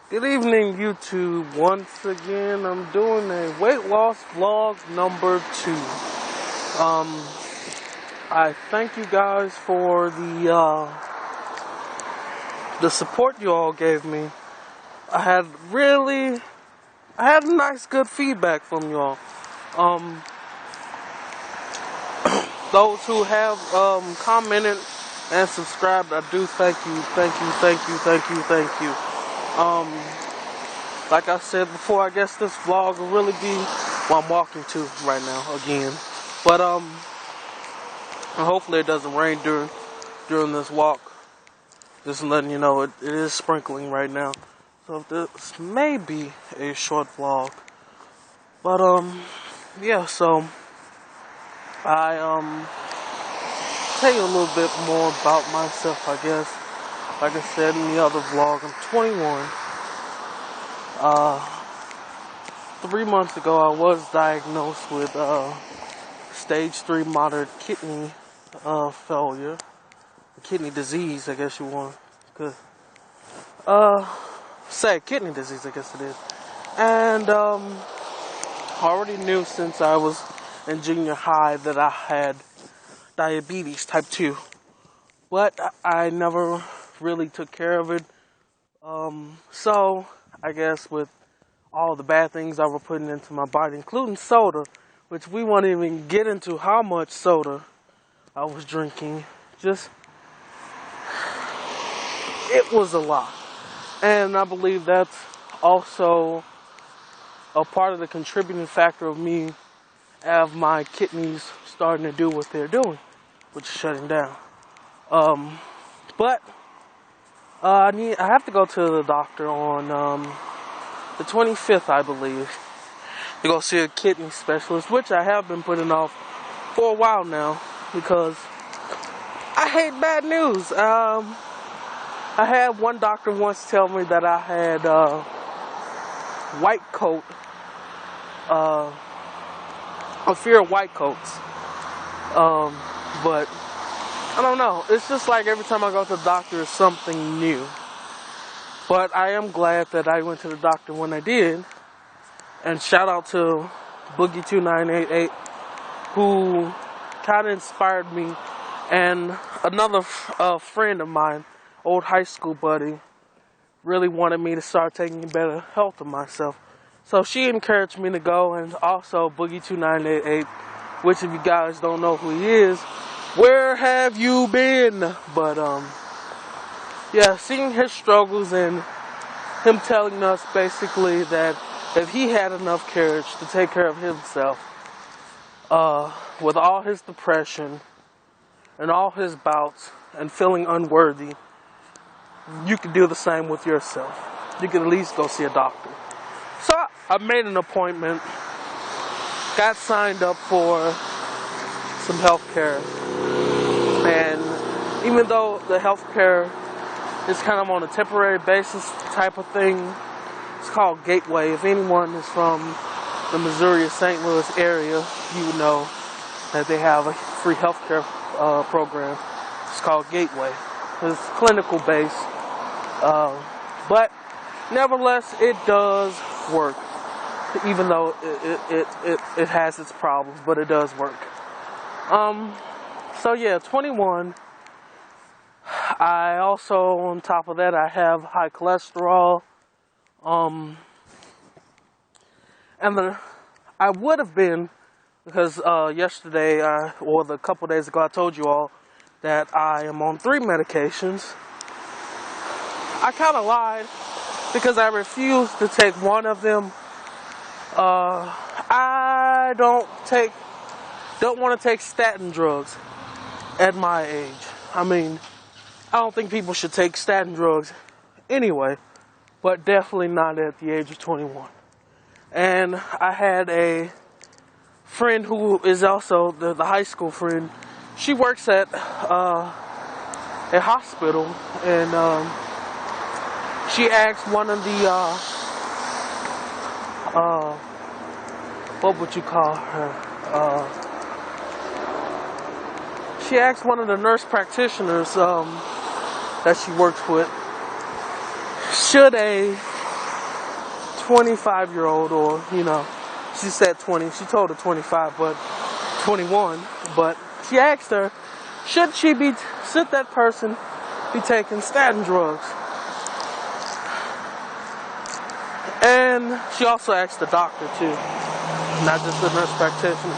Good evening, YouTube. Once again, I'm doing a weight loss vlog number 2. I thank you guys for the support you all gave me. I had nice, good feedback from you all. Those who have commented and subscribed, I do thank you. Like I said before, I guess this vlog will really be what I'm walking to right now again. But hopefully it doesn't rain during this walk. Just letting you know it is sprinkling right now. So this may be a short vlog. But yeah, so I tell you a little bit more about myself, I guess. Like I said in the other vlog, I'm 21. 3 months ago, I was diagnosed with stage 3 moderate kidney failure, kidney disease, I guess you want to say kidney disease, I guess it is. And I already knew since I was in junior high that I had diabetes type 2, but I never really took care of it. So I guess with all the bad things I was putting into my body, including soda, which we won't even get into how much soda I was drinking, it was a lot. And I believe that's also a part of the contributing factor of me have my kidneys starting to do what they're doing, which is shutting down. But I have to go to the doctor on the 25th, I believe, to go see a kidney specialist, which I have been putting off for a while now because I hate bad news. I had one doctor once tell me that I had white coat, a fear of white coats. But I don't know. It's just like every time I go to the doctor, it's something new. But I am glad that I went to the doctor when I did. And shout out to Boogie2988, who kind of inspired me. And another friend of mine, old high school buddy, really wanted me to start taking better health of myself. So she encouraged me to go. And also Boogie2988, which if you guys don't know who he is, where have you been? But yeah, seeing his struggles and him telling us basically that if he had enough courage to take care of himself, with all his depression and all his bouts and feeling unworthy, you could do the same with yourself. You could at least go see a doctor. So I made an appointment, got signed up for some health care. And even though the health care is kind of on a temporary basis type of thing, it's called Gateway. If anyone is from the Missouri, St. Louis area, you would know that they have a free health care program. It's called Gateway. It's clinical based. But nevertheless, it does work. Even though it has its problems, but it does work. So yeah, 21. I also, on top of that, I have high cholesterol. And I would have been, because yesterday, or the couple days ago, I told you all that I am on 3 medications. I kind of lied because I refused to take one of them. I don't want to take statin drugs at my age. I mean, I don't think people should take statin drugs anyway, but definitely not at the age of 21. And I had a friend who is also the high school friend. She works at a hospital, and she asked one of the what would you call her? She asked one of the nurse practitioners that she works with, should a 25-year-old, or, you know, she said 20. She told her 25, but 21. But she asked her, should that person be taking statin drugs? And she also asked the doctor too, not just the nurse practitioner.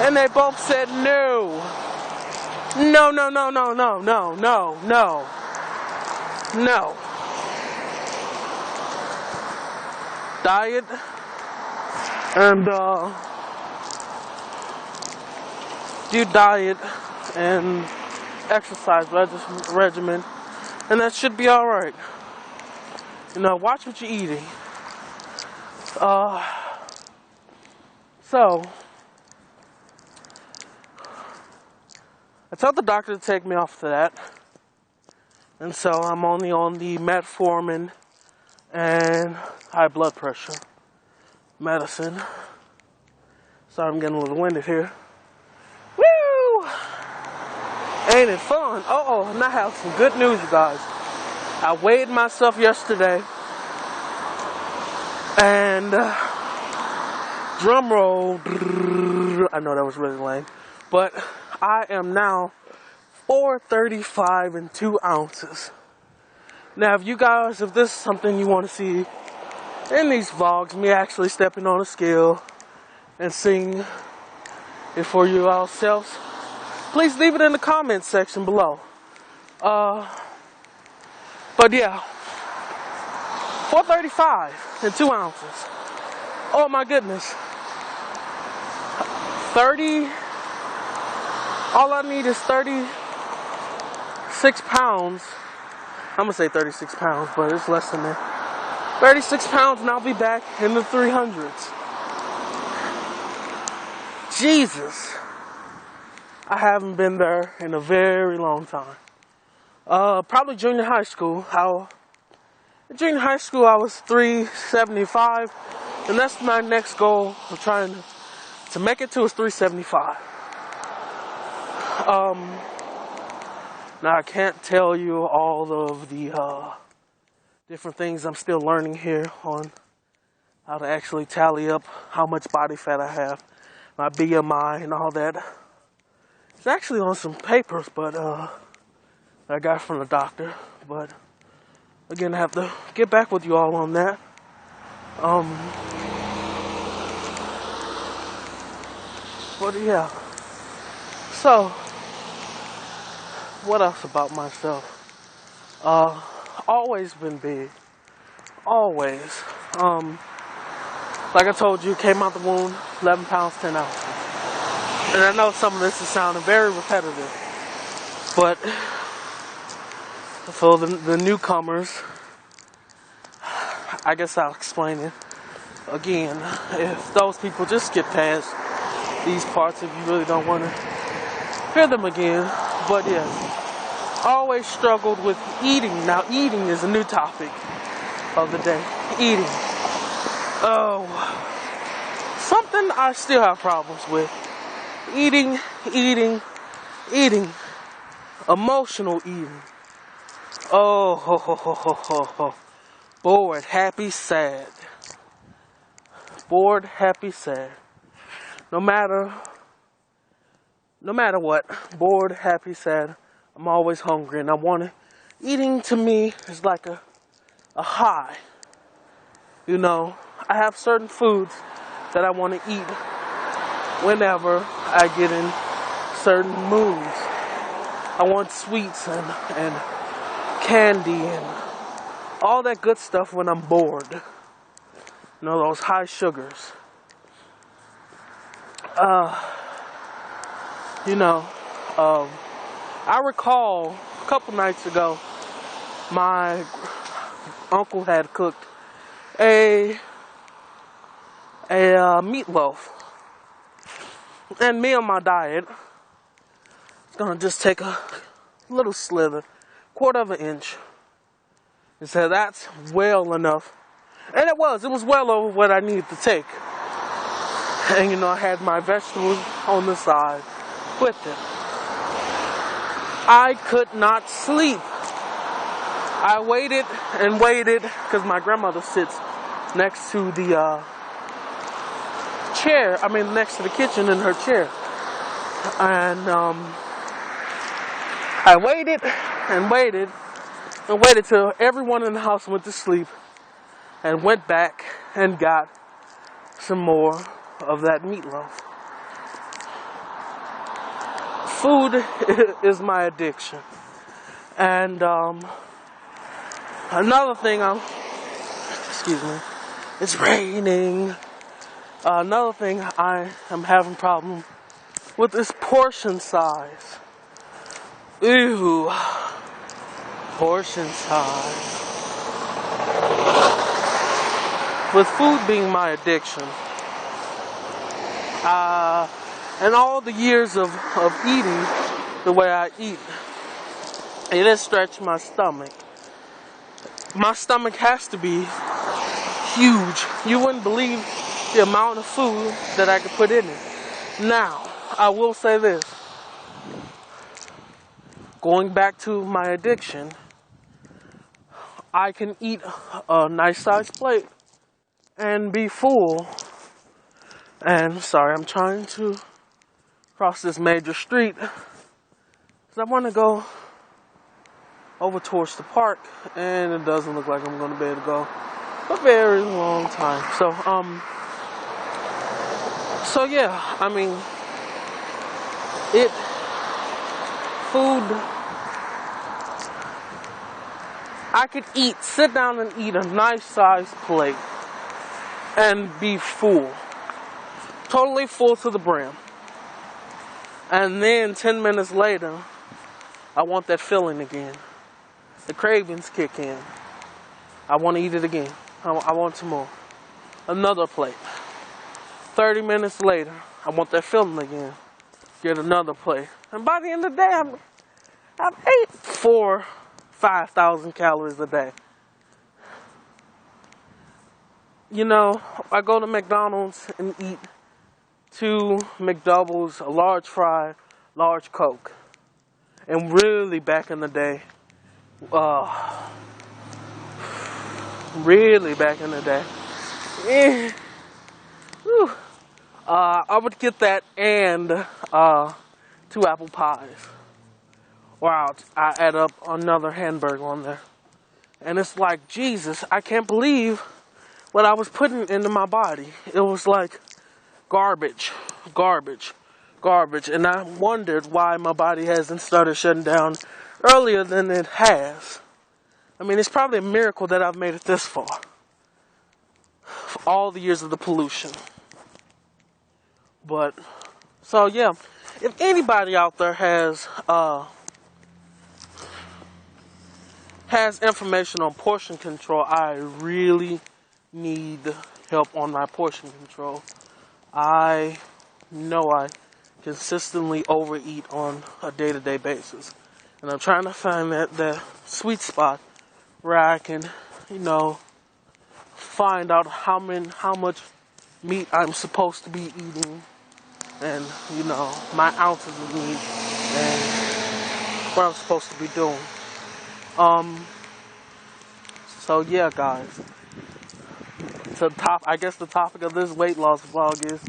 And they both said no. No, no, no, no, no, no, no, no. No. Diet and do diet and exercise regimen, and that should be all right. You know, watch what you're eating. So I told the doctor to take me off to that, and so I'm only on the metformin and high blood pressure medicine. Sorry, I'm getting a little winded here. Woo! Ain't it fun? And I have some good news, you guys. I weighed myself yesterday, and drum roll. I know that was really lame, but I am now 435 and 2 ounces. Now, if this is something you want to see in these vlogs, me actually stepping on a scale and seeing it for you yourselves, please leave it in the comments section below. But yeah, 435 and 2 ounces. Oh my goodness. All I need is 36 pounds. I'm gonna say 36 pounds, but it's less than that. 36 pounds and I'll be back in the 300s. Jesus. I haven't been there in a very long time. Probably junior high school. In junior high school I was 375, and that's my next goal. I'm trying to make it to is 375. Now I can't tell you all of the different things I'm still learning here on how to actually tally up how much body fat I have, my BMI and all that. It's actually on some papers, but I got from the doctor. But again, I have to get back with you all on that. But yeah. So, what else about myself? Always been big. Always. Like I told you, came out the womb, 11 pounds, 10 ounces. And I know some of this is sounding very repetitive, but for the newcomers, I guess I'll explain it again. If those people just skip past these parts, if you really don't want to hear them again. But yes, always struggled with eating. Now, eating is a new topic of the day. Eating. Oh, something I still have problems with. Eating. Emotional eating. Oh, ho, ho, ho, ho, ho, ho. Bored, happy, sad. Bored, happy, sad. No matter what, bored, happy, sad, I'm always hungry and I want to. Eating to me is like a high. You know, I have certain foods that I want to eat whenever I get in certain moods. I want sweets and candy and all that good stuff when I'm bored. You know, those high sugars. I recall a couple nights ago, my uncle had cooked a meatloaf. And me on my diet, it's gonna just take a little slither, 1/4 of an inch. And said that's well enough. And it was well over what I needed to take. And you know, I had my vegetables on the side with it. I could not sleep. I waited and waited, because my grandmother sits next to the next to the kitchen in her chair. And I waited and waited and waited till everyone in the house went to sleep and went back and got some more of that meatloaf. Food is my addiction. And another thing excuse me, it's raining. Another thing I am having problem with is portion size. Ew, portion size. With food being my addiction, and all the years of eating the way I eat, it has stretched my stomach. My stomach has to be huge. You wouldn't believe the amount of food that I could put in it. Now, I will say this. Going back to my addiction, I can eat a nice sized plate and be full. And sorry, I'm trying to cross this major street because I want to go over towards the park, and it doesn't look like I'm going to be able to go a very long time. So yeah, I mean, food, I could sit down and eat a nice sized plate and be full. Totally full to the brim. And then 10 minutes later, I want that feeling again. The cravings kick in. I want to eat it again. I want some more. Another plate. 30 minutes later, I want that feeling again. Get another plate. And by the end of the day, I've ate 5,000 calories a day. You know, I go to McDonald's and eat 2 McDoubles, a large fry, large Coke. And really back in the day, I would get that and 2 apple pies. Wow, I add up another hamburger on there. And it's like, Jesus, I can't believe what I was putting into my body. It was like garbage. And I wondered why my body hasn't started shutting down earlier than it has. I mean, it's probably a miracle that I've made it this far. For all the years of the pollution. But, so yeah, if anybody out there has information on portion control, I really need help on my portion control. I know I consistently overeat on a day-to-day basis. And I'm trying to find that sweet spot where I can, find out how much meat I'm supposed to be eating, and my ounces of meat, and what I'm supposed to be doing. So yeah, guys. I guess the topic of this weight loss vlog is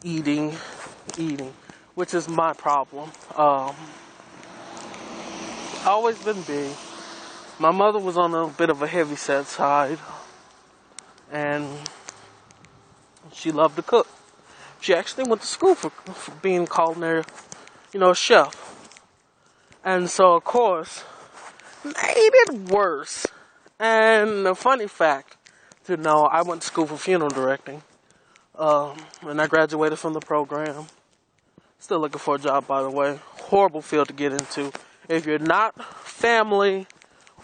eating, which is my problem. Always been big. My mother was on a bit of a heavy-set side, and she loved to cook. She actually went to school for being a culinary, chef. And so, of course, made it worse. And a funny fact to know, I went to school for funeral directing, and I graduated from the program. Still looking for a job, by the way. Horrible field to get into. If you're not family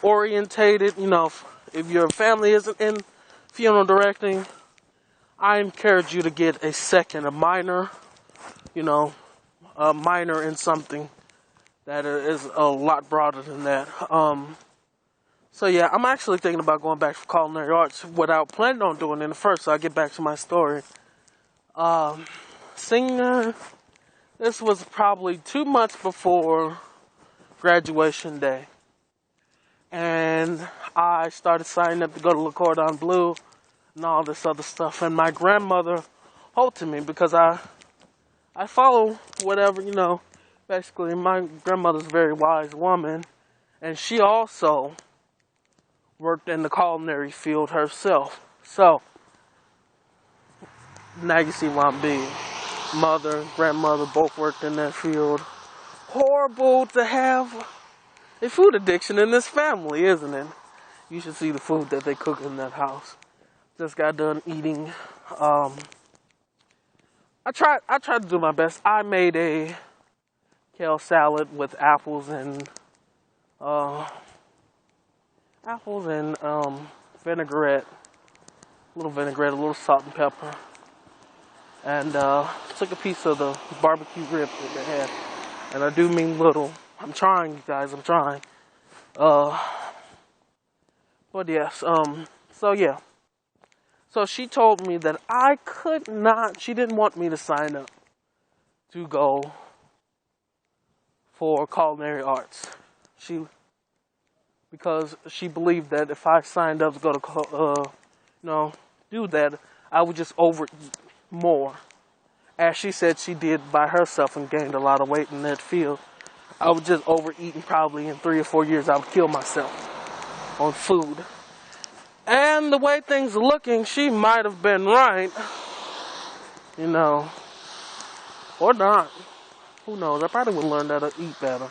orientated, if your family isn't in funeral directing, I encourage you to get a minor in something that is a lot broader than that. So yeah, I'm actually thinking about going back for culinary arts without planning on doing it first, so I'll get back to my story. Singer, this was probably 2 months before graduation day. And I I started signing up to go to Le Cordon Bleu and all this other stuff. And my grandmother halted me because I follow whatever, basically my grandmother's a very wise woman. And she also worked in the culinary field herself. So, now you see why I'm big. Mother, grandmother both worked in that field. Horrible to have a food addiction in this family, isn't it? You should see the food that they cook in that house. Just got done eating. I tried to do my best. I made a kale salad with apples and vinaigrette, a little salt and pepper, and took a piece of the barbecue rib that they had. And I do mean little. I'm trying, you guys. I'm trying. But yes. So yeah. So she told me that I could not. She didn't want me to sign up to go for culinary arts. Because she believed that if I signed up to go to do that, I would just overeat more. As she said she did by herself and gained a lot of weight in that field. I would just overeat and probably in 3 or 4 years I would kill myself on food. And the way things are looking, she might have been right. Or not. Who knows? I probably would learn how to eat better.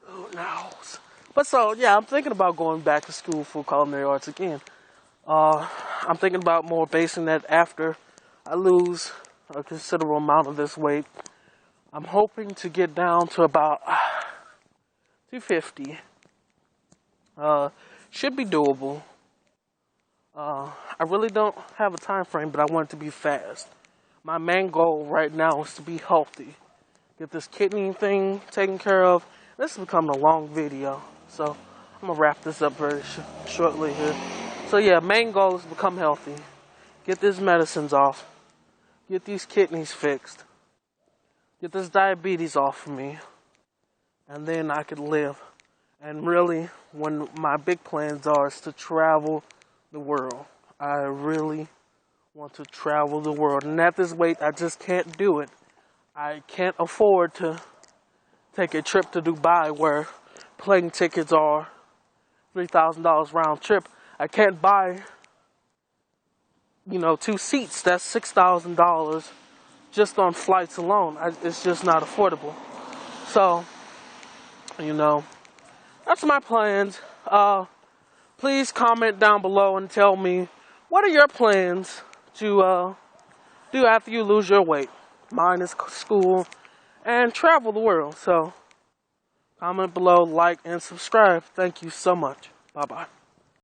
Who knows? But so, yeah, I'm thinking about going back to school for culinary arts again. I'm thinking about more basing that after I lose a considerable amount of this weight. I'm hoping to get down to about 250. Should be doable. I really don't have a time frame, but I want it to be fast. My main goal right now is to be healthy. Get this kidney thing taken care of. This is becoming a long video, so I'm going to wrap this up very shortly here. So yeah, main goal is to become healthy. Get these medicines off. Get these kidneys fixed. Get this diabetes off of me. And then I could live. And really, when my big plans are is to travel the world. I really want to travel the world. And at this weight, I just can't do it. I can't afford to take a trip to Dubai where plane tickets are $3,000 round trip. I can't buy, 2 seats. That's $6,000 just on flights alone. It's just not affordable. So, that's my plans. Please comment down below and tell me, what are your plans to do after you lose your weight? Mine is school and travel the world. So, comment below, like, and subscribe. Thank you so much. Bye-bye.